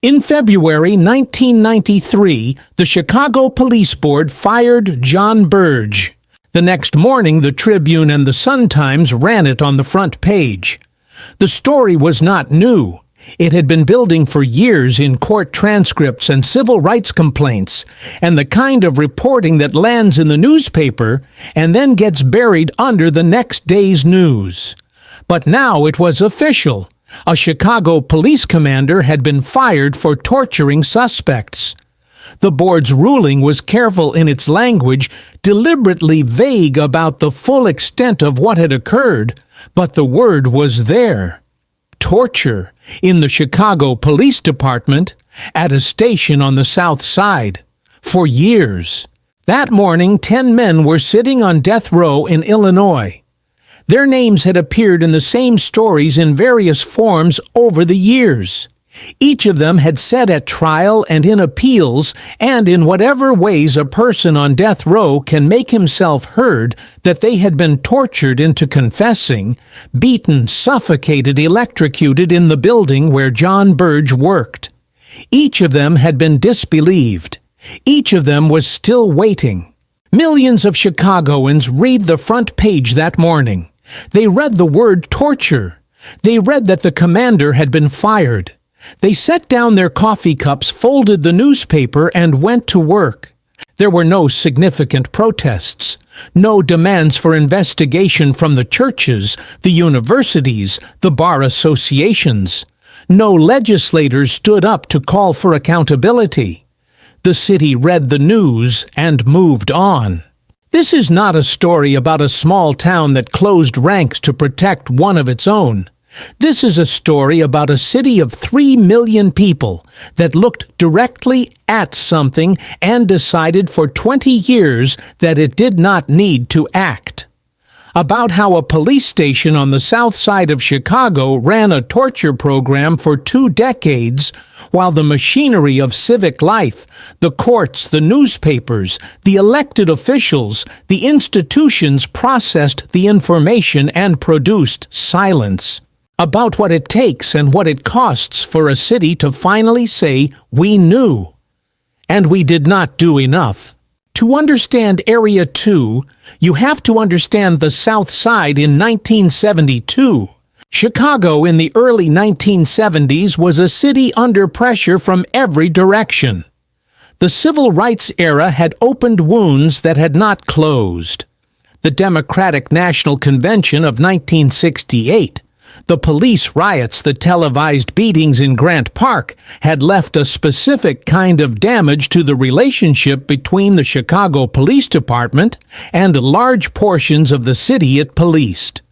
In February 1993, the Chicago Police Board fired John Burge. The next morning, the Tribune and the Sun-Times ran it on the front page. The story was not new. It had been building for years in court transcripts and civil rights complaints, and the kind of reporting that lands in the newspaper and then gets buried under the next day's news. But now it was official. A Chicago police commander had been fired for torturing suspects. The board's ruling was careful in its language, deliberately vague about the full extent of what had occurred, but the word was there. Torture in the Chicago Police Department at a station on the South Side for years. That morning, 10 men were sitting on death row in Illinois. Their names had appeared in the same stories in various forms over the years. Each of them had said at trial and in appeals and in whatever ways a person on death row can make himself heard that they had been tortured into confessing, beaten, suffocated, electrocuted in the building where John Burge worked. Each of them had been disbelieved. Each of them was still waiting. Millions of Chicagoans read the front page that morning. They read the word torture. They read that the commander had been fired. They set down their coffee cups, folded the newspaper, and went to work. There were no significant protests, no demands for investigation from the churches, the universities, the bar associations. No legislators stood up to call for accountability. The city read the news and moved on. This is not a story about a small town that closed ranks to protect one of its own. This is a story about a city of 3 million people that looked directly at something and decided for 20 years that it did not need to act. About how a police station on the south side of Chicago ran a torture program for 2 decades, while the machinery of civic life, the courts, the newspapers, the elected officials, the institutions processed the information and produced silence. About what it takes and what it costs for a city to finally say, "We knew, and we did not do enough." To understand Area 2, you have to understand the South Side in 1972. Chicago in the early 1970s was a city under pressure from every direction. The Civil Rights era had opened wounds that had not closed. The Democratic National Convention of 1968, the police riots, the televised beatings in Grant Park had left a specific kind of damage to the relationship between the Chicago Police Department and large portions of the city it policed.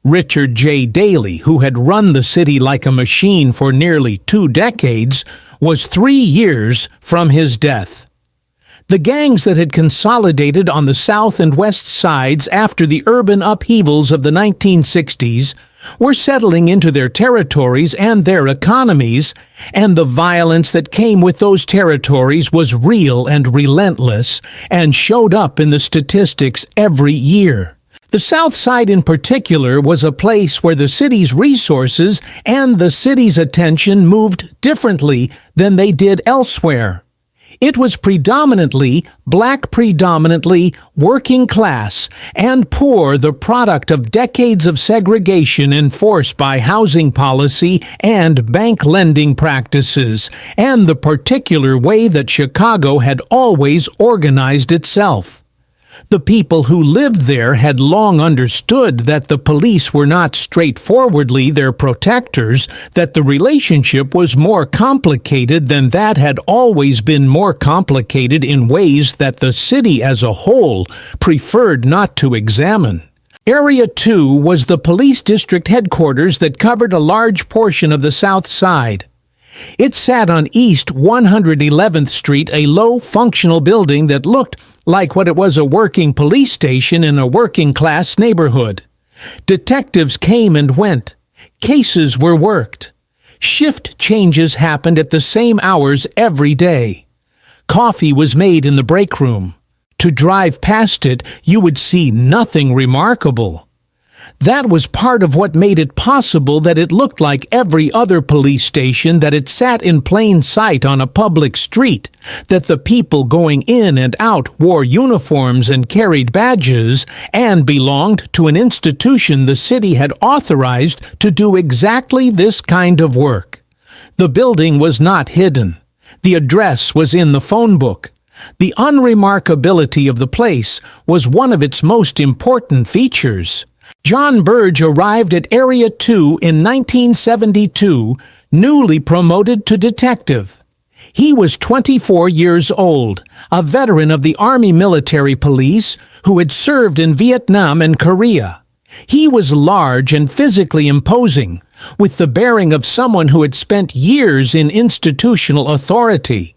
Richard J. Daley, who had run the city like a machine for nearly 2 decades, was 3 years from his death. The gangs that had consolidated on the south and west sides after the urban upheavals of the 1960s were settling into their territories and their economies, and the violence that came with those territories was real and relentless and showed up in the statistics every year. The South Side in particular was a place where the city's resources and the city's attention moved differently than they did elsewhere. It was predominantly black, predominantly working class, and poor, the product of decades of segregation enforced by housing policy and bank lending practices, and the particular way that Chicago had always organized itself. The people who lived there had long understood that the police were not straightforwardly their protectors, that the relationship was more complicated than that had always been more complicated in ways that the city as a whole preferred not to examine. Area 2 was the police district headquarters that covered a large portion of the South Side. It sat on East 111th Street, a low, functional building that looked like what it was, a working police station in a working-class neighborhood. Detectives came and went. Cases were worked. Shift changes happened at the same hours every day. Coffee was made in the break room. To drive past it, you would see nothing remarkable. That was part of what made it possible that it looked like every other police station, that it sat in plain sight on a public street, that the people going in and out wore uniforms and carried badges and belonged to an institution the city had authorized to do exactly this kind of work. The building was not hidden. The address was in the phone book. The unremarkability of the place was one of its most important features. John Burge arrived at Area 2 in 1972, newly promoted to detective. He was 24 years old, a veteran of the Army Military Police who had served in Vietnam and Korea. He was large and physically imposing, with the bearing of someone who had spent years in institutional authority.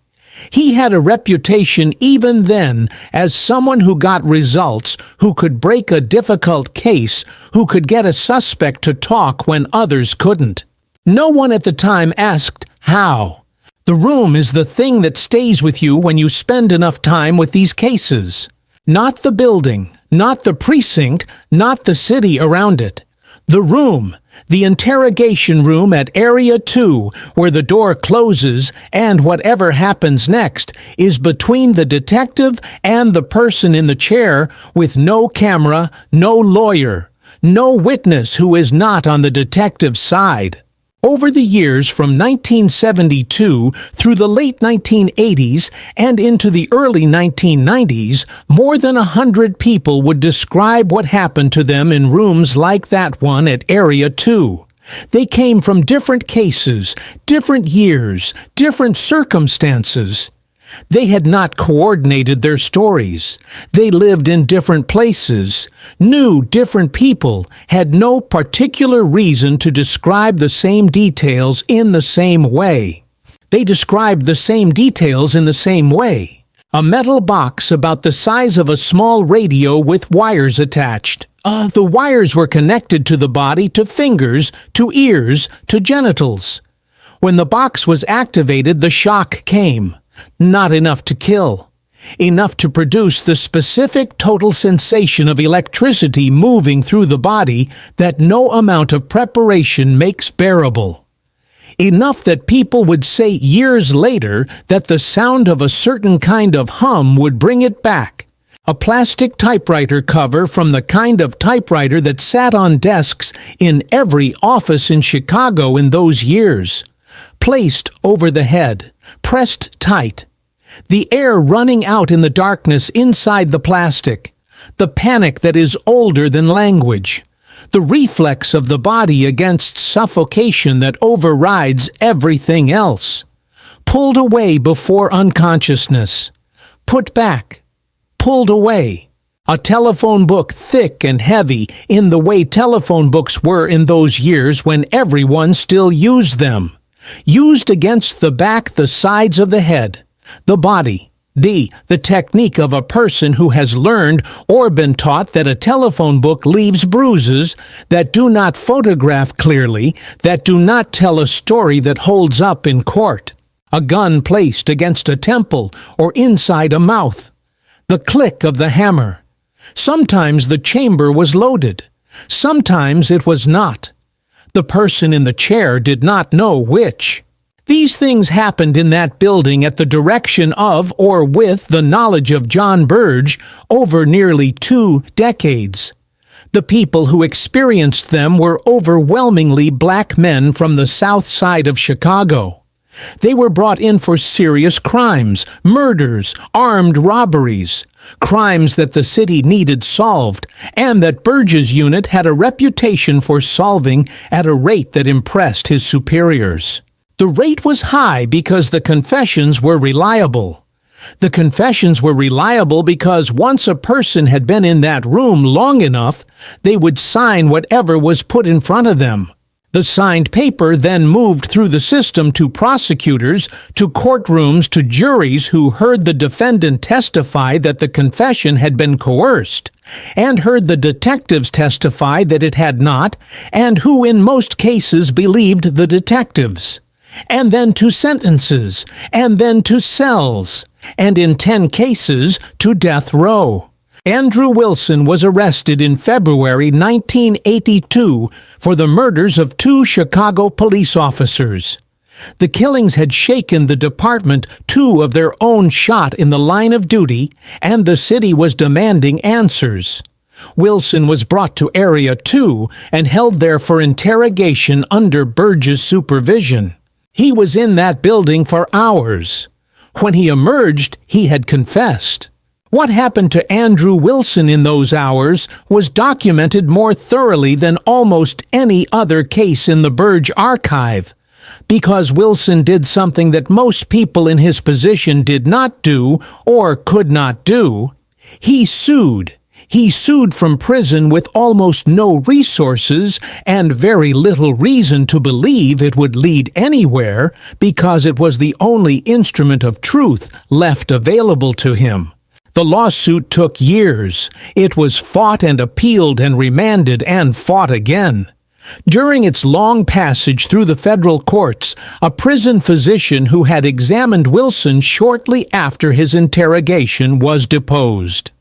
He had a reputation even then as someone who got results, who could break a difficult case, who could get a suspect to talk when others couldn't. No one at the time asked how. The room is the thing that stays with you when you spend enough time with these cases. Not the building, not the precinct, not the city around it. The room, the interrogation room at Area 2, where the door closes and whatever happens next is between the detective and the person in the chair, with no camera, no lawyer, no witness who is not on the detective's side. Over the years from 1972 through the late 1980s and into the early 1990s, more than 100 people would describe what happened to them in rooms like that one at Area 2. They came from different cases, different years, different circumstances. They had not coordinated their stories. They lived in different places, knew different people, had no particular reason to describe the same details in the same way. They described the same details in the same way. A metal box about the size of a small radio with wires attached. The wires were connected to the body, to fingers, to ears, to genitals. When the box was activated, the shock came. Not enough to kill. Enough to produce the specific total sensation of electricity moving through the body that no amount of preparation makes bearable. Enough that people would say years later that the sound of a certain kind of hum would bring it back. A plastic typewriter cover from the kind of typewriter that sat on desks in every office in Chicago in those years. Placed over the head, pressed tight. The air running out in the darkness inside the plastic. The panic that is older than language. The reflex of the body against suffocation that overrides everything else. Pulled away before unconsciousness. Put back. Pulled away. A telephone book thick and heavy in the way telephone books were in those years when everyone still used them. Used against the back, the sides of the head, the body. D. The technique of a person who has learned or been taught that a telephone book leaves bruises that do not photograph clearly, that do not tell a story that holds up in court. A gun placed against a temple or inside a mouth. The click of the hammer. Sometimes the chamber was loaded. Sometimes it was not. The person in the chair did not know which. These things happened in that building at the direction of or with the knowledge of John Burge over nearly 2 decades. The people who experienced them were overwhelmingly black men from the south side of Chicago. They were brought in for serious crimes, murders, armed robberies, crimes that the city needed solved, and that Burge's unit had a reputation for solving at a rate that impressed his superiors. The rate was high because the confessions were reliable. The confessions were reliable because once a person had been in that room long enough, they would sign whatever was put in front of them. The signed paper then moved through the system to prosecutors, to courtrooms, to juries who heard the defendant testify that the confession had been coerced, and heard the detectives testify that it had not, and who in most cases believed the detectives. And then to sentences, and then to cells, and in 10 cases to death row. Andrew Wilson was arrested in February 1982 for the murders of 2 Chicago police officers. The killings had shaken the department. 2 of their own shot in the line of duty, and the city was demanding answers. Wilson was brought to Area 2 and held there for interrogation under Burge's supervision. He was in that building for hours. When he emerged, he had confessed. What happened to Andrew Wilson in those hours was documented more thoroughly than almost any other case in the Burge archive, because Wilson did something that most people in his position did not do or could not do. He sued. He sued from prison with almost no resources and very little reason to believe it would lead anywhere, because it was the only instrument of truth left available to him. The lawsuit took years. It was fought and appealed and remanded and fought again. During its long passage through the federal courts, a prison physician who had examined Wilson shortly after his interrogation was deposed.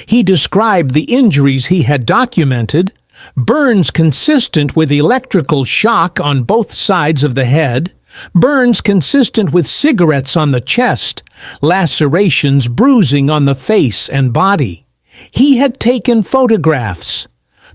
He described the injuries he had documented: burns consistent with electrical shock on both sides of the head, burns consistent with cigarettes on the chest, lacerations, bruising on the face and body. He had taken photographs.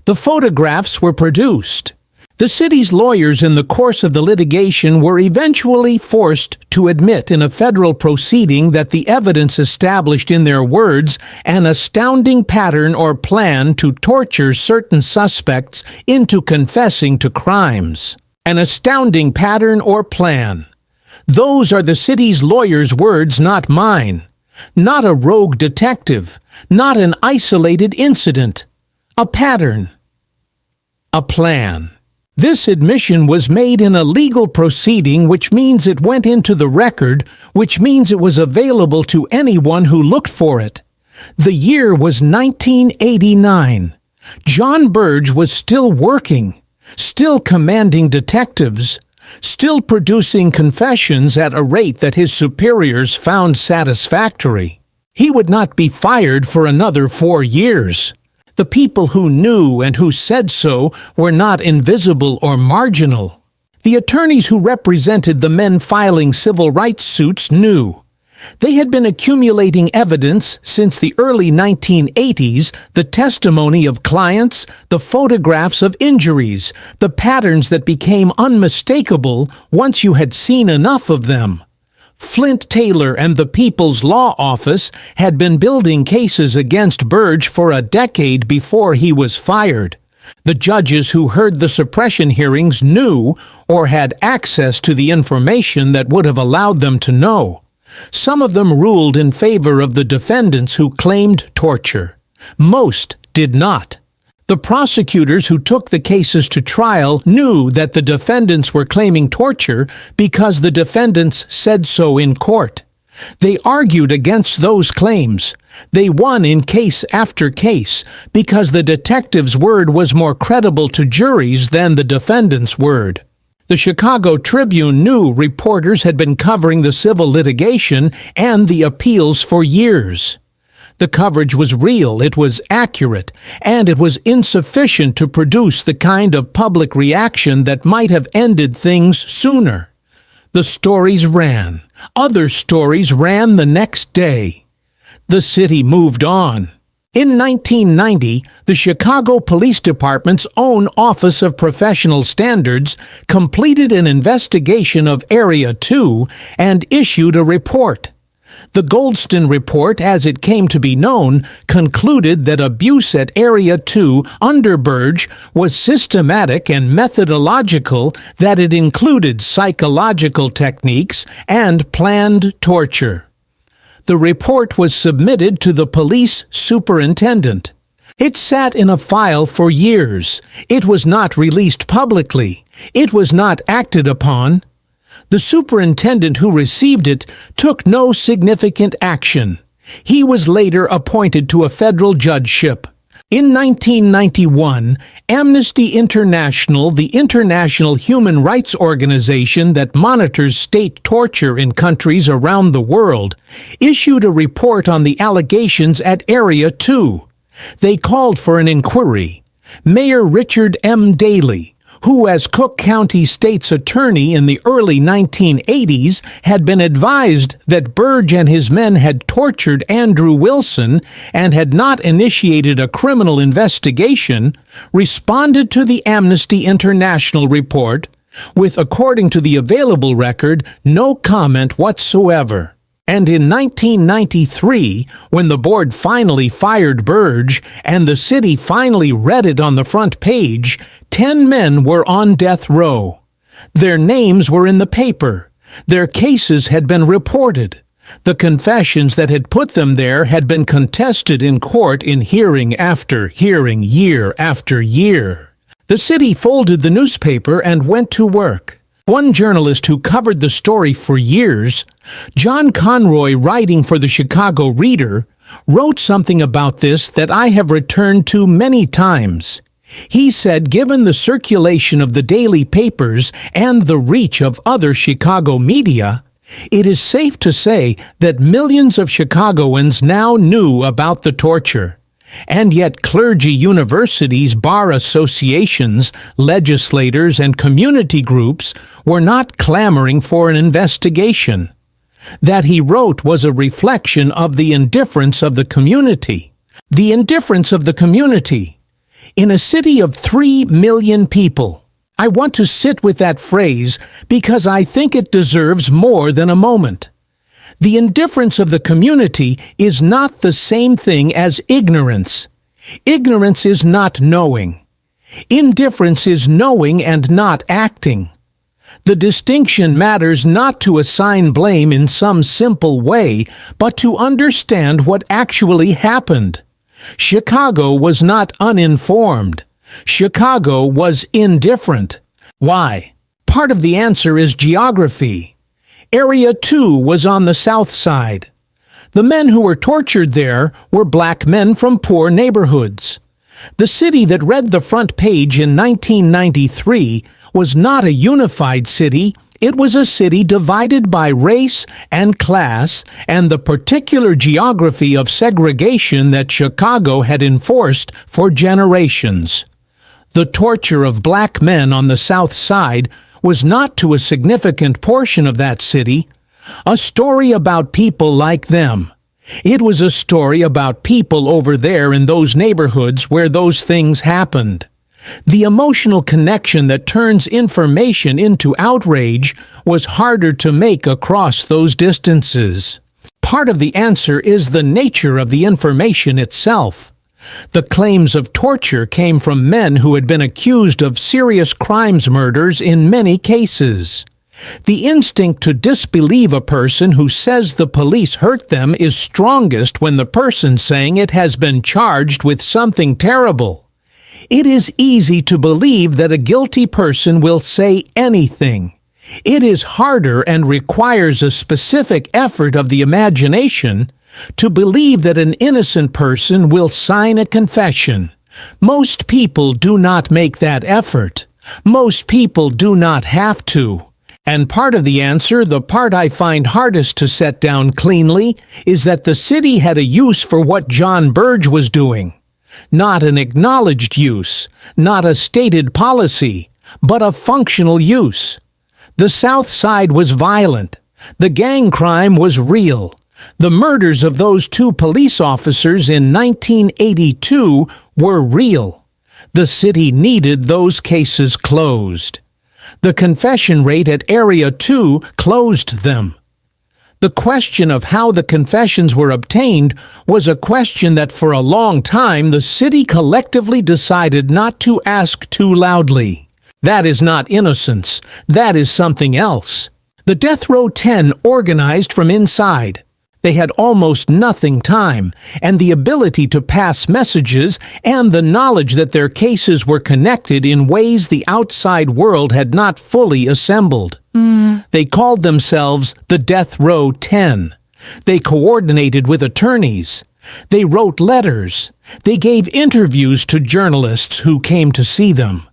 The photographs were produced. The city's lawyers in the course of the litigation were eventually forced to admit in a federal proceeding that the evidence established, in their words, an astounding pattern or plan to torture certain suspects into confessing to crimes. An astounding pattern or plan. Those are the city's lawyers' words, not mine. Not a rogue detective. Not an isolated incident. A pattern. A plan. This admission was made in a legal proceeding, which means it went into the record, which means it was available to anyone who looked for it. The year was 1989. John Burge was still working, still commanding detectives, still producing confessions at a rate that his superiors found satisfactory. He would not be fired for another 4 years. The people who knew and who said so were not invisible or marginal. The attorneys who represented the men filing civil rights suits knew. They had been accumulating evidence since the early 1980s, the testimony of clients, the photographs of injuries, the patterns that became unmistakable once you had seen enough of them. Flint Taylor and the People's Law Office had been building cases against Burge for a decade before he was fired. The judges who heard the suppression hearings knew or had access to the information that would have allowed them to know. Some of them ruled in favor of the defendants who claimed torture. Most did not. The prosecutors who took the cases to trial knew that the defendants were claiming torture because the defendants said so in court. They argued against those claims. They won in case after case because the detective's word was more credible to juries than the defendant's word. The Chicago Tribune knew reporters had been covering the civil litigation and the appeals for years. The coverage was real, it was accurate, and it was insufficient to produce the kind of public reaction that might have ended things sooner. The stories ran. Other stories ran the next day. The city moved on. In 1990, the Chicago Police Department's own Office of Professional Standards completed an investigation of Area 2 and issued a report. The Goldston Report, as it came to be known, concluded that abuse at Area 2 under Burge was systematic and methodological, that it included psychological techniques and planned torture. The report was submitted to the police superintendent. It sat in a file for years. It was not released publicly. It was not acted upon. The superintendent who received it took no significant action. He was later appointed to a federal judgeship. In 1991, Amnesty International, the international human rights organization that monitors state torture in countries around the world, issued a report on the allegations at Area 2. They called for an inquiry. Mayor Richard M. Daley, who as Cook County State's attorney in the early 1980s had been advised that Burge and his men had tortured Andrew Wilson and had not initiated a criminal investigation, responded to the Amnesty International report with, according to the available record, no comment whatsoever. And in 1993, when the board finally fired Burge and the city finally read it on the front page, 10 men were on death row. Their names were in the paper. Their cases had been reported. The confessions that had put them there had been contested in court in hearing after hearing, year after year. The city folded the newspaper and went to work. One journalist who covered the story for years, John Conroy, writing for the Chicago Reader, wrote something about this that I have returned to many times. He said given the circulation of the daily papers and the reach of other Chicago media, it is safe to say that millions of Chicagoans now knew about the torture. And yet clergy universities, bar associations, legislators, and community groups were not clamoring for an investigation. That he wrote was a reflection of the indifference of the community. The indifference of the community. In a city of 3 million people. I want to sit with that phrase because I think it deserves more than a moment. The indifference of the community is not the same thing as ignorance. Ignorance is not knowing. Indifference is knowing and not acting. The distinction matters not to assign blame in some simple way, but to understand what actually happened. Chicago was not uninformed. Chicago was indifferent. Why? Part of the answer is geography. Area 2 was on the south side. The men who were tortured there were black men from poor neighborhoods. The city that read the front page in 1993 was not a unified city. It was a city divided by race and class and the particular geography of segregation that Chicago had enforced for generations. The torture of black men on the south side was not to a significant portion of that city a story about people like them. It was a story about people over there in those neighborhoods where those things happened. The emotional connection that turns information into outrage was harder to make across those distances. Part of the answer is the nature of the information itself. The claims of torture came from men who had been accused of serious crimes, murders in many cases. The instinct to disbelieve a person who says the police hurt them is strongest when the person saying it has been charged with something terrible. It is easy to believe that a guilty person will say anything. It is harder and requires a specific effort of the imagination to believe that an innocent person will sign a confession. Most people do not make that effort. Most people do not have to. And part of the answer, the part I find hardest to set down cleanly, is that the city had a use for what John Burge was doing. Not an acknowledged use, not a stated policy, but a functional use. The South Side was violent. The gang crime was real. The murders of those 2 police officers in 1982 were real. The city needed those cases closed. The confession rate at Area 2 closed them. The question of how the confessions were obtained was a question that for a long time the city collectively decided not to ask too loudly. That is not innocence. That is something else. The Death Row 10 organized from inside. They had almost nothing time, and the ability to pass messages, and the knowledge that their cases were connected in ways the outside world had not fully assembled. They called themselves the Death Row 10. They coordinated with attorneys. They wrote letters. They gave interviews to journalists who came to see them.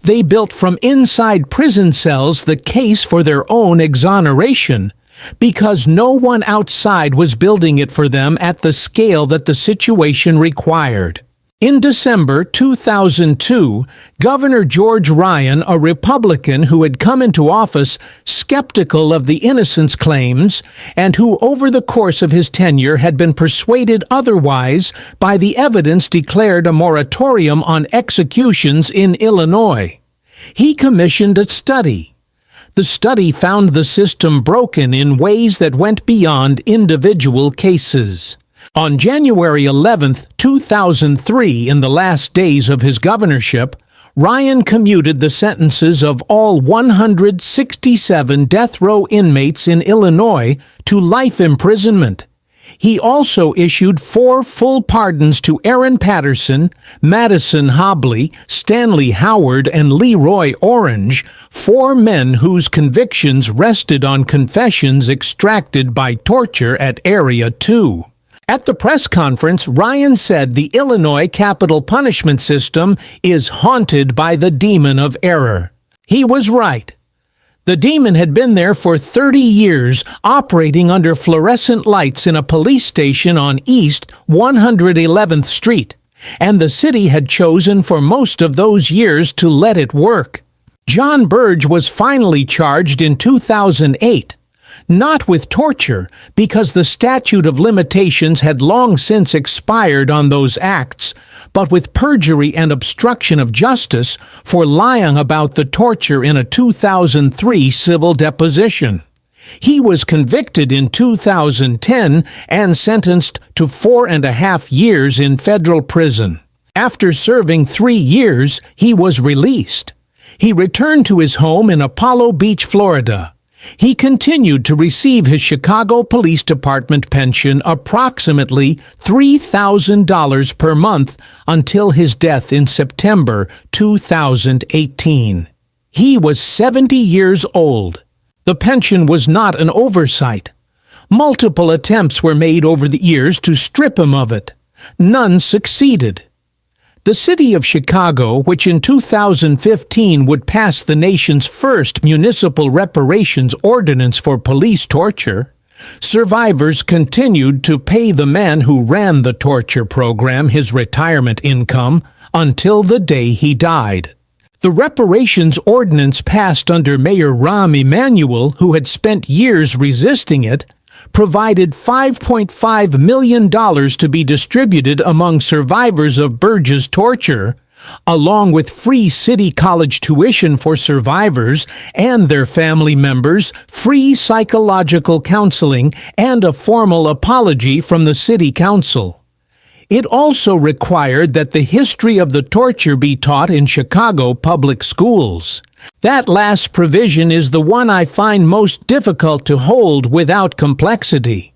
They built from inside prison cells the case for their own exoneration, because no one outside was building it for them at the scale that the situation required. In December 2002, Governor George Ryan, a Republican who had come into office skeptical of the innocence claims and who over the course of his tenure had been persuaded otherwise by the evidence, declared a moratorium on executions in Illinois. He commissioned a study. The study found the system broken in ways that went beyond individual cases. On January 11, 2003, in the last days of his governorship, Ryan commuted the sentences of all 167 death row inmates in Illinois to life imprisonment. He also issued 4 full pardons to Aaron Patterson, Madison Hobley, Stanley Howard, and Leroy Orange, 4 men whose convictions rested on confessions extracted by torture at Area 2. At the press conference, Ryan said the Illinois capital punishment system is haunted by the demon of error. He was right. The demon had been there for 30 years, operating under fluorescent lights in a police station on East 111th Street, and the city had chosen for most of those years to let it work. John Burge was finally charged in 2008. Not with torture, because the statute of limitations had long since expired on those acts, but with perjury and obstruction of justice for lying about the torture in a 2003 civil deposition. He was convicted in 2010 and sentenced to 4.5 years in federal prison. After serving 3 years, he was released. He returned to his home in Apollo Beach, Florida. He continued to receive his Chicago Police Department pension, approximately $3,000 per month, until his death in September 2018. He was 70 years old. The pension was not an oversight. Multiple attempts were made over the years to strip him of it. None succeeded. The city of Chicago, which in 2015 would pass the nation's first municipal reparations ordinance for police torture, survivors continued to pay the man who ran the torture program his retirement income until the day he died. The reparations ordinance passed under Mayor Rahm Emanuel, who had spent years resisting it, provided $5.5 million to be distributed among survivors of Burge's torture, along with free city college tuition for survivors and their family members, free psychological counseling, and a formal apology from the city council. It also required that the history of the torture be taught in Chicago public schools. That last provision is the one I find most difficult to hold without complexity.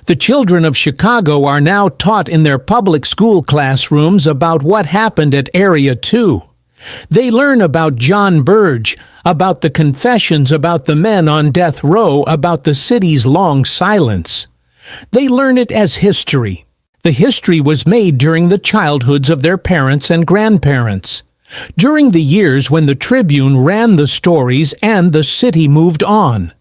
The children of Chicago are now taught in their public school classrooms about what happened at Area 2. They learn about John Burge, about the confessions about the men on death row, about the city's long silence. They learn it as history. The history was made during the childhoods of their parents and grandparents, during the years when the Tribune ran the stories and the city moved on.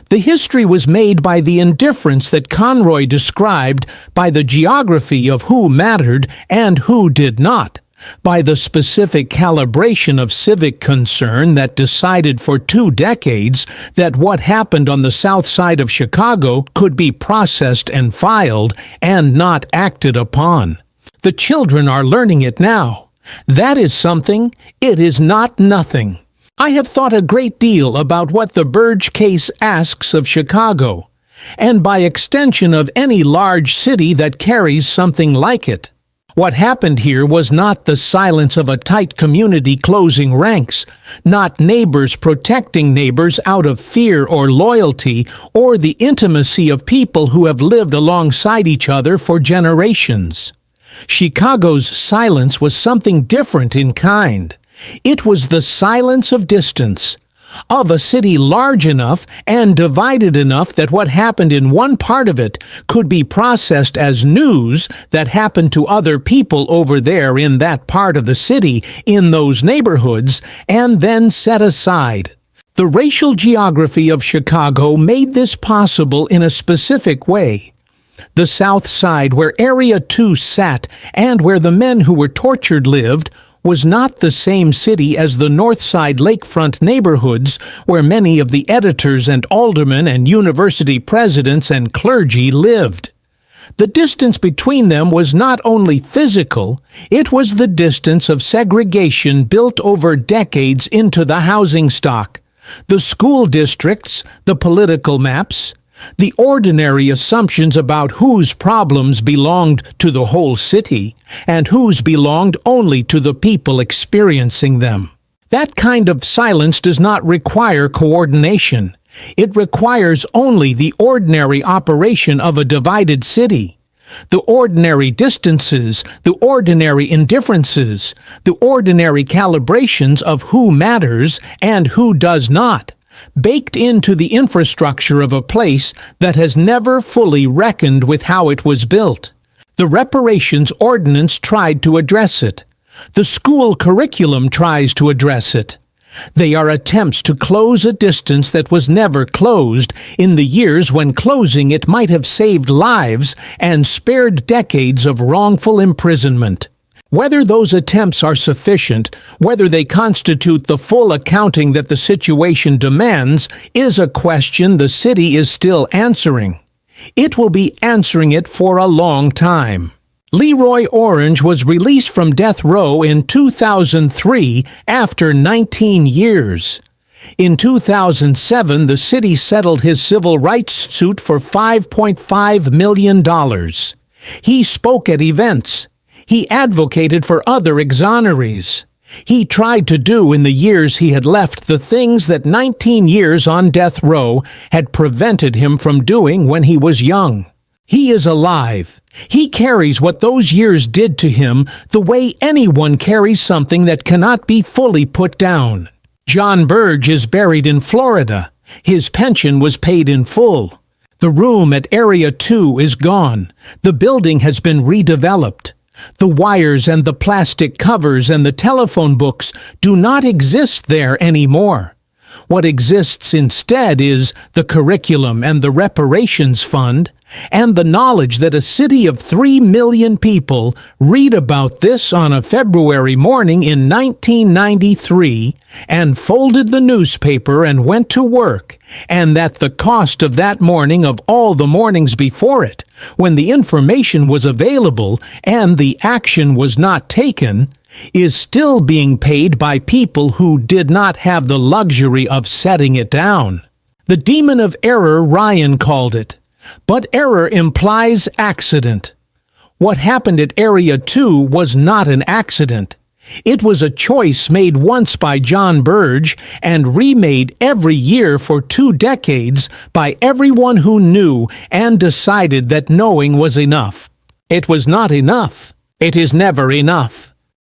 The history was made by the indifference that Conroy described, by the geography of who mattered and who did not, by the specific calibration of civic concern that decided for 2 decades that what happened on the south side of Chicago could be processed and filed and not acted upon. The children are learning it now. That is something. It is not nothing. I have thought a great deal about what the Burge case asks of Chicago, and by extension of any large city that carries something like it. What happened here was not the silence of a tight community closing ranks, not neighbors protecting neighbors out of fear or loyalty, or the intimacy of people who have lived alongside each other for generations. Chicago's silence was something different in kind. It was the silence of distance, of a city large enough and divided enough that what happened in one part of it could be processed as news that happened to other people over there in that part of the city, in those neighborhoods, and then set aside. The racial geography of Chicago made this possible in a specific way. The South Side, where Area 2 sat and where the men who were tortured lived, was not the same city as the North Side lakefront neighborhoods where many of the editors and aldermen and university presidents and clergy lived. The distance between them was not only physical, it was the distance of segregation built over decades into the housing stock, the school districts, the political maps, the ordinary assumptions about whose problems belonged to the whole city and whose belonged only to the people experiencing them. That kind of silence does not require coordination. It requires only the ordinary operation of a divided city. The ordinary distances, the ordinary indifferences, the ordinary calibrations of who matters and who does not, baked into the infrastructure of a place that has never fully reckoned with how it was built. The reparations ordinance tried to address it. The school curriculum tries to address it. They are attempts to close a distance that was never closed in the years when closing it might have saved lives and spared decades of wrongful imprisonment. Whether those attempts are sufficient, whether they constitute the full accounting that the situation demands, is a question the city is still answering. It will be answering it for a long time. Leroy Orange was released from death row in 2003 after 19 years. In 2007, the city settled his civil rights suit for $5.5 million. He spoke at events. He advocated for other exonerees. He tried to do in the years he had left the things that 19 years on death row had prevented him from doing when he was young. He is alive. He carries what those years did to him the way anyone carries something that cannot be fully put down. John Burge is buried in Florida. His pension was paid in full. The room at Area 2 is gone. The building has been redeveloped. The wires and the plastic covers and the telephone books do not exist there anymore. What exists instead is the curriculum and the reparations fund, and the knowledge that a city of 3 million people read about this on a February morning in 1993 and folded the newspaper and went to work, and that the cost of that morning of all the mornings before it, when the information was available and the action was not taken, is still being paid by people who did not have the luxury of setting it down. The demon of error, Ryan called it. But error implies accident. What happened at Area 2 was not an accident. It was a choice made once by John Burge and remade every year for 2 decades by everyone who knew and decided that knowing was enough. It was not enough. It is never enough.